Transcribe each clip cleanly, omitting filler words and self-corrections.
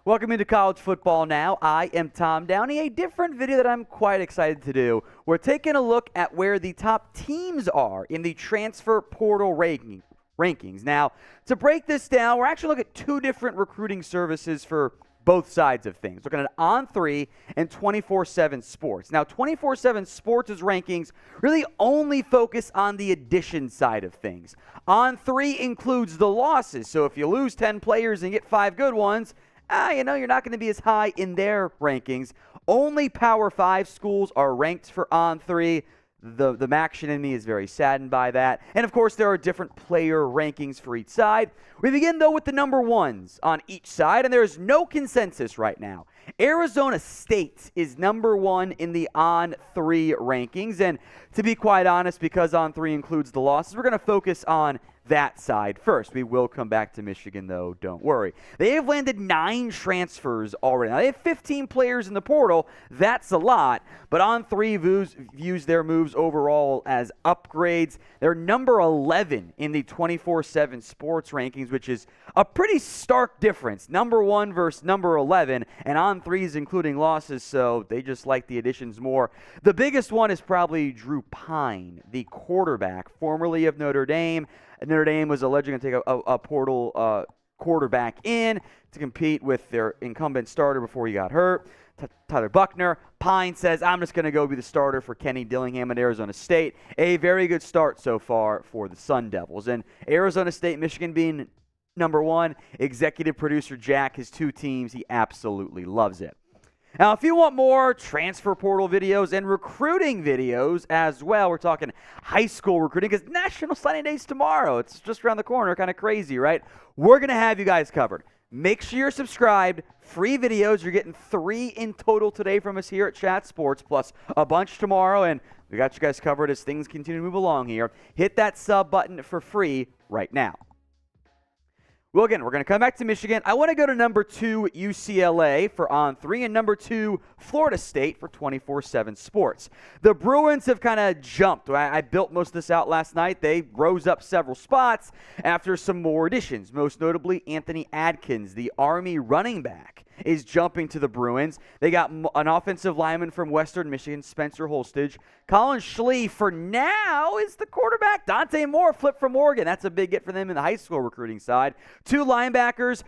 Welcome into College Football Now. I am Tom Downey. A different video that I'm quite excited to do. We're taking a look at where the top teams are in the transfer portal rankings. Now, to break this down, we're actually looking at two different recruiting services for both sides of things. Looking at On3 and 24/7 Sports. Now, 24/7 Sports' rankings really only focus on the addition side of things. On3 includes the losses, so if you lose 10 players and get 5 good ones, you're not going to be as high in their rankings. Only Power 5 schools are ranked for On3. The Maction in me is very saddened by that. And, of course, there are different player rankings for each side. We begin, though, with the number ones on each side, and there is no consensus right now. Arizona State is number one in the On3 rankings. And to be quite honest, because On3 includes the losses, we're going to focus on that side first. We will come back to Michigan, though, don't worry. They have landed 9 transfers already. Now, they have 15 players in the portal. That's a lot, but On3 views their moves overall as upgrades. They're number 11 in the 24/7 Sports rankings, which is a pretty stark difference. Number 1 versus number 11, and On3 is including losses, so they just like the additions more. The biggest one is probably Drew Pine, the quarterback, formerly of Notre Dame. Notre Dame was allegedly going to take a portal quarterback in to compete with their incumbent starter before he got hurt, Tyler Buckner. Pine says, I'm just going to go be the starter for Kenny Dillingham at Arizona State. A very good start so far for the Sun Devils. And Arizona State, Michigan being number 1, executive producer Jack, his 2 teams, he absolutely loves it. Now, if you want more transfer portal videos and recruiting videos as well, we're talking high school recruiting because National Signing Day is tomorrow. It's just around the corner, kind of crazy, right? We're going to have you guys covered. Make sure you're subscribed. Free videos. You're getting 3 in total today from us here at Chat Sports, plus a bunch tomorrow, and we got you guys covered as things continue to move along here. Hit that sub button for free right now. Well, again, we're going to come back to Michigan. I want to go to number 2, UCLA for On3, and number 2, Florida State for 24/7 Sports. The Bruins have kind of jumped. I built most of this out last night. They rose up several spots after some more additions, most notably Anthony Adkins, the Army running back, is jumping to the Bruins. They got an offensive lineman from Western Michigan, Spencer Holstage. Colin Schlee, for now, is the quarterback. Dante Moore flipped from Oregon. That's a big get for them in the high school recruiting side. 2 linebackers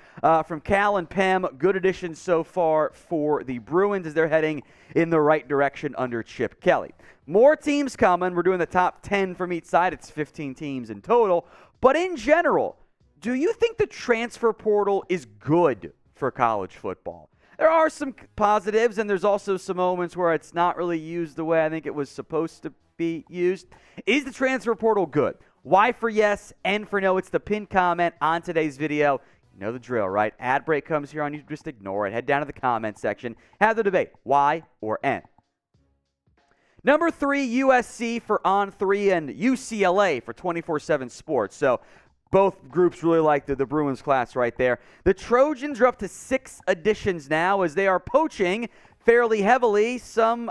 from Cal and Penn. Good additions so far for the Bruins as they're heading in the right direction under Chip Kelly. More teams coming. We're doing the top 10 from each side. It's 15 teams in total. But in general, do you think the transfer portal is good for college football? There are some positives, and there's also some moments where it's not really used the way I think it was supposed to be used. Is the transfer portal good? Y for yes, N for no. It's the pinned comment on today's video. You know the drill, right? Ad break comes here on YouTube. Just ignore it. Head down to the comment section. Have the debate, Y or N. Number 3, USC for On3 and UCLA for 24/7 Sports. So both groups really like the Bruins class right there. The Trojans are up to 6 additions now as they are poaching fairly heavily some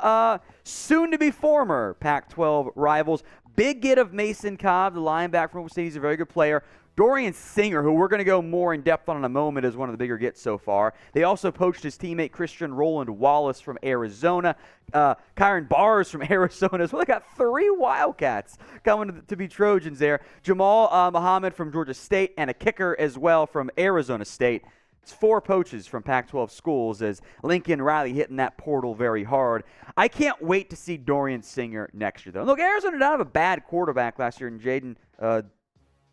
soon-to-be former Pac-12 rivals. Big get of Mason Cobb, the linebacker from Oklahoma State. He's a very good player. Dorian Singer, who we're going to go more in depth on in a moment, is one of the bigger gets so far. They also poached his teammate Christian Roland Wallace from Arizona. Kyron Bars from Arizona as well. They got 3 Wildcats coming to be Trojans there. Jamal Muhammad from Georgia State and a kicker as well from Arizona State. It's 4 poaches from Pac-12 schools as Lincoln Riley hitting that portal very hard. I can't wait to see Dorian Singer next year, though. Look, Arizona did not have a bad quarterback last year in Jaden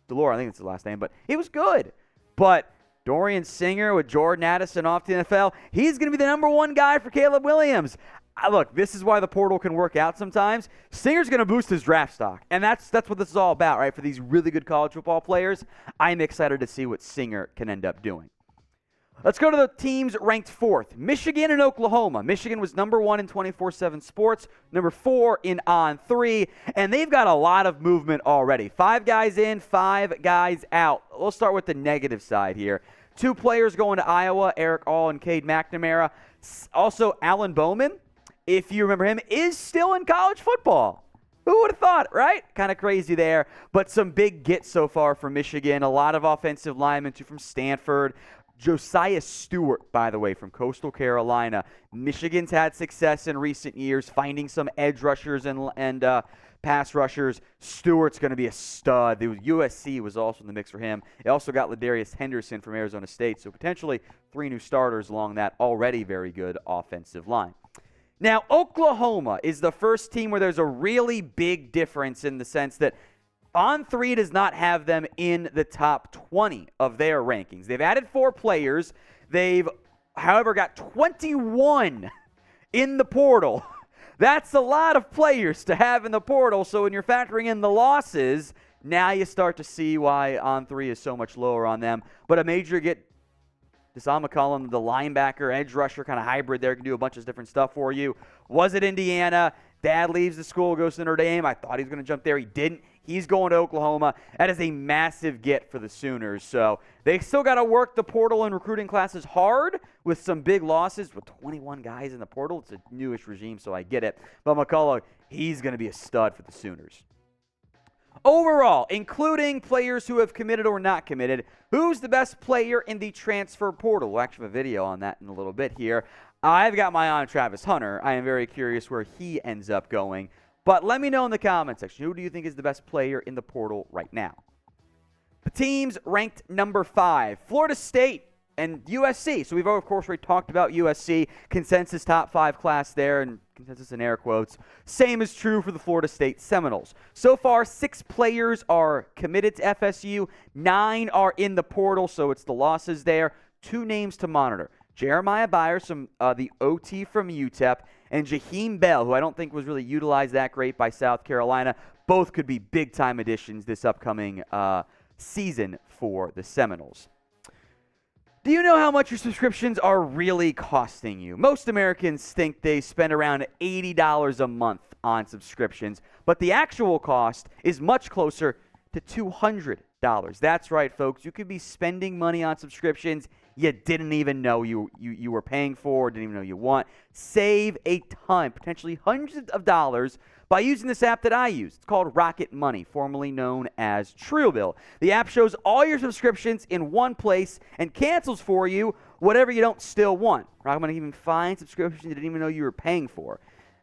Delore, I think it's the last name, but he was good. But Dorian Singer with Jordan Addison off to the NFL, he's going to be the number 1 guy for Caleb Williams. Look, this is why the portal can work out sometimes. Singer's going to boost his draft stock, and that's what this is all about, right? For these really good college football players, I'm excited to see what Singer can end up doing. Let's go to the teams ranked 4th. Michigan and Oklahoma. Michigan was number 1 in 24/7 Sports, number 4 in On3, and they've got a lot of movement already. 5 guys in, 5 guys out. We'll start with the negative side here. 2 players going to Iowa, Eric All and Cade McNamara. Also, Alan Bowman, if you remember him, is still in college football. Who would have thought, right? Kind of crazy there. But some big gets so far from Michigan. A lot of offensive linemen, 2 from Stanford. Josaiah Stewart, by the way, from Coastal Carolina. Michigan's had success in recent years finding some edge rushers and pass rushers. Stewart's going to be a stud. The USC was also in the mix for him. They also got LaDarius Henderson from Arizona State, so potentially 3 new starters along that already very good offensive line. Now, Oklahoma is the first team where there's a really big difference in the sense that On3 does not have them in the top 20 of their rankings. They've added 4 players. They've, however, got 21 in the portal. That's a lot of players to have in the portal, so when you're factoring in the losses, now you start to see why On3 is so much lower on them. But a major get Deshaun McCollum, the linebacker, edge rusher kind of hybrid there, can do a bunch of different stuff for you. Was it Indiana? Dad leaves the school, goes to Notre Dame. I thought he was going to jump there. He didn't. He's going to Oklahoma. That is a massive get for the Sooners. So they still got to work the portal and recruiting classes hard with some big losses. With 21 guys in the portal, it's a newish regime, so I get it. But McCullough, he's going to be a stud for the Sooners. Overall, including players who have committed or not committed, who's the best player in the transfer portal? We'll actually have a video on that in a little bit here. I've got my eye on Travis Hunter. I am very curious where he ends up going. But let me know in the comment section, who do you think is the best player in the portal right now? The teams ranked number 5, Florida State and USC. So we've, of course, already talked about USC, consensus top 5 class there, and consensus in air quotes. Same is true for the Florida State Seminoles. So far, 6 players are committed to FSU. 9 are in the portal, so it's the losses there. 2 names to monitor. Jeremiah Byers from the OT from UTEP, and Jaheim Bell, who I don't think was really utilized that great by South Carolina. Both could be big-time additions this upcoming season for the Seminoles. Do you know how much your subscriptions are really costing you? Most Americans think they spend around $80 a month on subscriptions, but the actual cost is much closer to $200. That's right, folks. You could be spending money on subscriptions you didn't even know you were paying for, didn't even know you want. Save a ton, potentially hundreds of dollars, by using this app that I use. It's called Rocket Money, formerly known as Truebill. The app shows all your subscriptions in one place and cancels for you whatever you don't still want. Rocket Money even finds subscriptions you didn't even know you were paying for.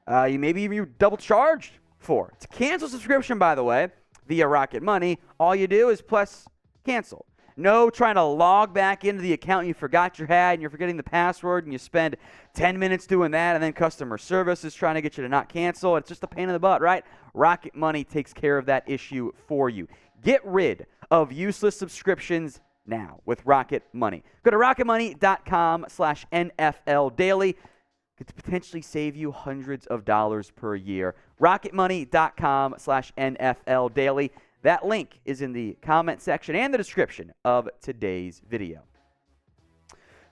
Maybe even you double charged for. To cancel subscription, by the way, via Rocket Money, all you do is press cancel. No trying to log back into the account you forgot you had and you're forgetting the password and you spend 10 minutes doing that and then customer service is trying to get you to not cancel. It's just a pain in the butt, right? Rocket Money takes care of that issue for you. Get rid of useless subscriptions now with Rocket Money. Go to rocketmoney.com/NFL Daily. Could potentially save you hundreds of dollars per year. rocketmoney.com/NFL Daily. That link is in the comment section and the description of today's video.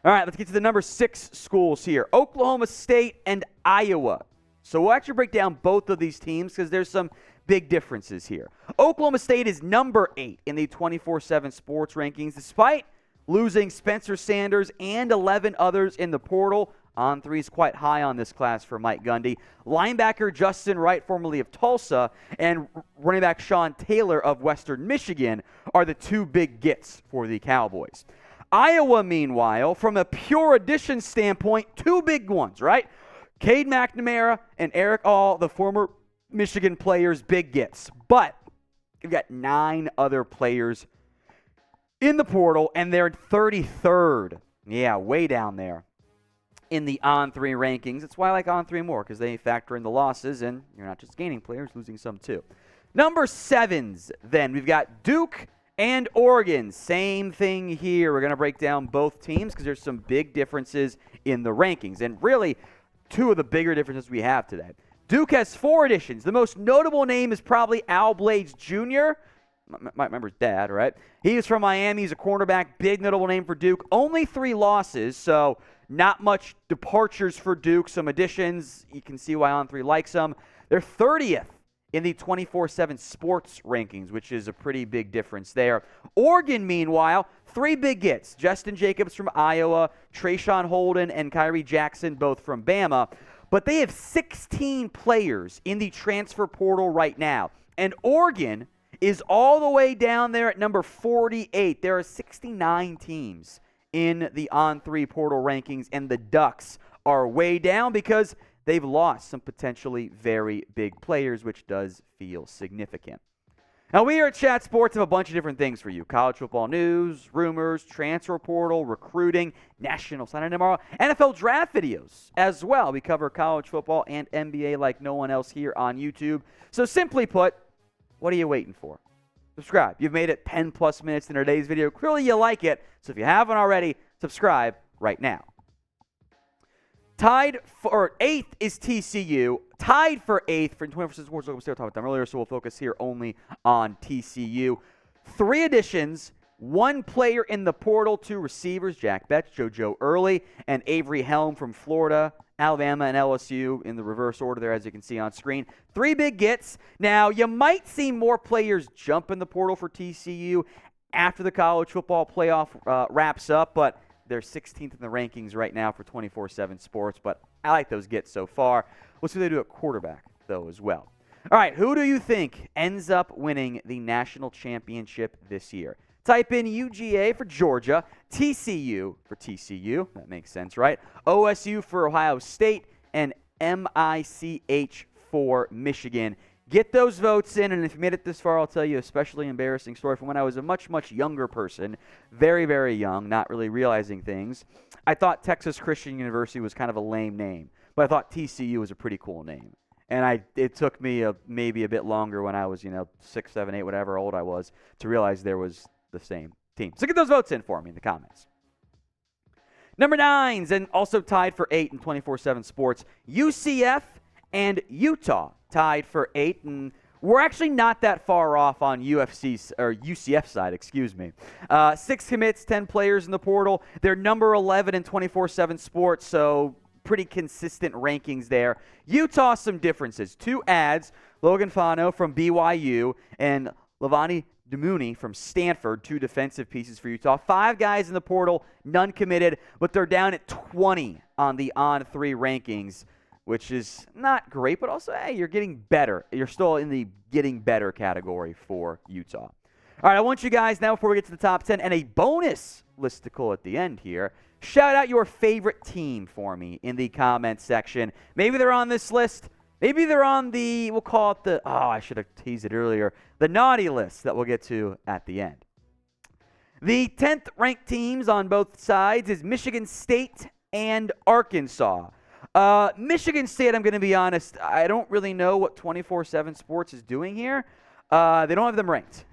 All right, let's get to the number 6 schools here. Oklahoma State and Iowa. So we'll actually break down both of these teams because there's some big differences here. Oklahoma State is number 8 in the 24/7 sports rankings, despite losing Spencer Sanders and 11 others in the portal. On3 is quite high on this class for Mike Gundy. Linebacker Justin Wright, formerly of Tulsa, and running back Sean Taylor of Western Michigan are the 2 big gets for the Cowboys. Iowa, meanwhile, from a pure addition standpoint, 2 big ones, right? Cade McNamara and Eric All, the former Michigan players, big gets. But you've got 9 other players in the portal, and they're 33rd. Yeah, way down there in the On3 rankings. That's why I like On3 more, because they factor in the losses, and you're not just gaining players, losing some too. Number 7s, then. We've got Duke and Oregon. Same thing here. We're going to break down both teams because there's some big differences in the rankings, and really 2 of the bigger differences we have today. Duke has 4 additions. The most notable name is probably Al Blades Jr., might remember his dad, right? He is from Miami. He's a cornerback. Big notable name for Duke. Only 3 losses, so not much departures for Duke. Some additions. You can see why On3 likes them. They're 30th in the 24/7 sports rankings, which is a pretty big difference there. Oregon, meanwhile, 3 big gets. Justin Jacobs from Iowa, Trayshawn Holden, and Kyrie Jackson, both from Bama. But they have 16 players in the transfer portal right now. And Oregon is all the way down there at number 48. There are 69 teams in the On3 portal rankings, and the Ducks are way down because they've lost some potentially very big players, which does feel significant. Now, we here at Chat Sports have a bunch of different things for you. College football news, rumors, transfer portal, recruiting, national signing tomorrow, NFL draft videos as well. We cover college football and NBA like no one else here on YouTube. So simply put, what are you waiting for? Subscribe. You've made it 10 plus minutes in today's video. Clearly you like it. So if you haven't already, subscribe right now. Tied for 8th is TCU. Tied for 8th for 24/7 Sports. We'll talk about them earlier, so we'll focus here only on TCU. 3 additions, 1 player in the portal, 2 receivers, Jack Betts, JoJo Early, and Avery Helm from Florida, Alabama, and LSU in the reverse order there, as you can see on screen. 3 big gets. Now, you might see more players jump in the portal for TCU after the college football playoff wraps up, but they're 16th in the rankings right now for 24/7 Sports, but I like those gets so far. We'll see what they do at quarterback, though, as well. All right, who do you think ends up winning the national championship this year? Type in UGA for Georgia, TCU for TCU. That makes sense, right? OSU for Ohio State, and MICH for Michigan. Get those votes in, and if you made it this far, I'll tell you a especially embarrassing story from when I was a much, much younger person, very, very young, not really realizing things. I thought Texas Christian University was kind of a lame name, but I thought TCU was a pretty cool name. And it took me maybe a bit longer when I was, 6, 7, 8, whatever old I was, to realize there was the same team. So get those votes in for me in the comments. Number 9s, and also tied for 8 in 24/7 Sports, UCF and Utah tied for 8, and we're actually not that far off on UCF side, excuse me. 6 commits, 10 players in the portal. They're number 11 in 24/7 Sports, so pretty consistent rankings there. Utah, some differences. 2 adds, Logan Fano from BYU and Lavani Demuni from Stanford, 2 defensive pieces for Utah. 5 guys in the portal, none committed, but they're down at 20 on the On3 rankings, which is not great, but also, hey, you're getting better. You're still in the getting better category for Utah. All right, I want you guys now, before we get to the top 10, and a bonus listicle at the end here, shout out your favorite team for me in the comments section. Maybe they're on this list. Maybe they're on the, we'll call it I should have teased it earlier, the naughty list that we'll get to at the end. The 10th ranked teams on both sides is Michigan State and Arkansas. Michigan State, I'm going to be honest, I don't really know what 24/7 Sports is doing here. They don't have them ranked.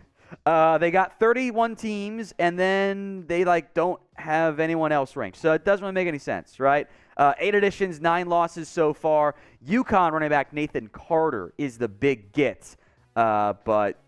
They got 31 teams, and then they don't have anyone else ranked. So it doesn't really make any sense, right? 8 additions, 9 losses so far. UConn running back Nathan Carter is the big get. But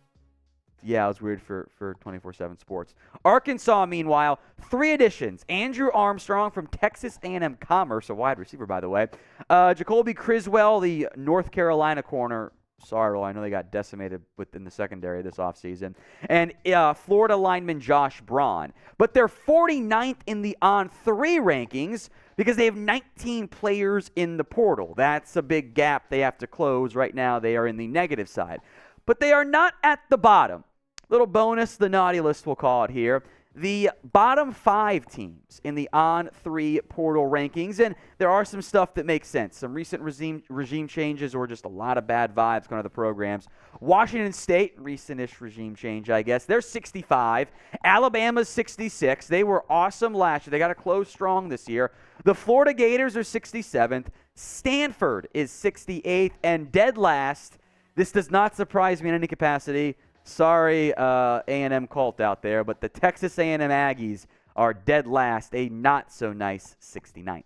yeah, it was weird for 24/7 Sports. Arkansas, meanwhile, 3 additions. Andrew Armstrong from Texas A&M Commerce, a wide receiver, by the way. Jacoby Criswell, the North Carolina corner. Sorry, I know they got decimated within the secondary this offseason. And Florida lineman Josh Braun. But they're 49th in the On3 rankings because they have 19 players in the portal. That's a big gap they have to close. Right now, they are in the negative side. But they are not at the bottom. Little bonus, the naughty list, we'll call it here. The bottom 5 teams in the On3 portal rankings, and there are some stuff that makes sense. Some recent regime changes or just a lot of bad vibes going to the programs. Washington State, recent-ish regime change, I guess. They're 65. Alabama's 66. They were awesome last year. They got to close strong this year. The Florida Gators are 67th. Stanford is 68th. And dead last, this does not surprise me in any capacity. Sorry, A&M cult out there, but the Texas A&M Aggies are dead last, a not-so-nice 69th.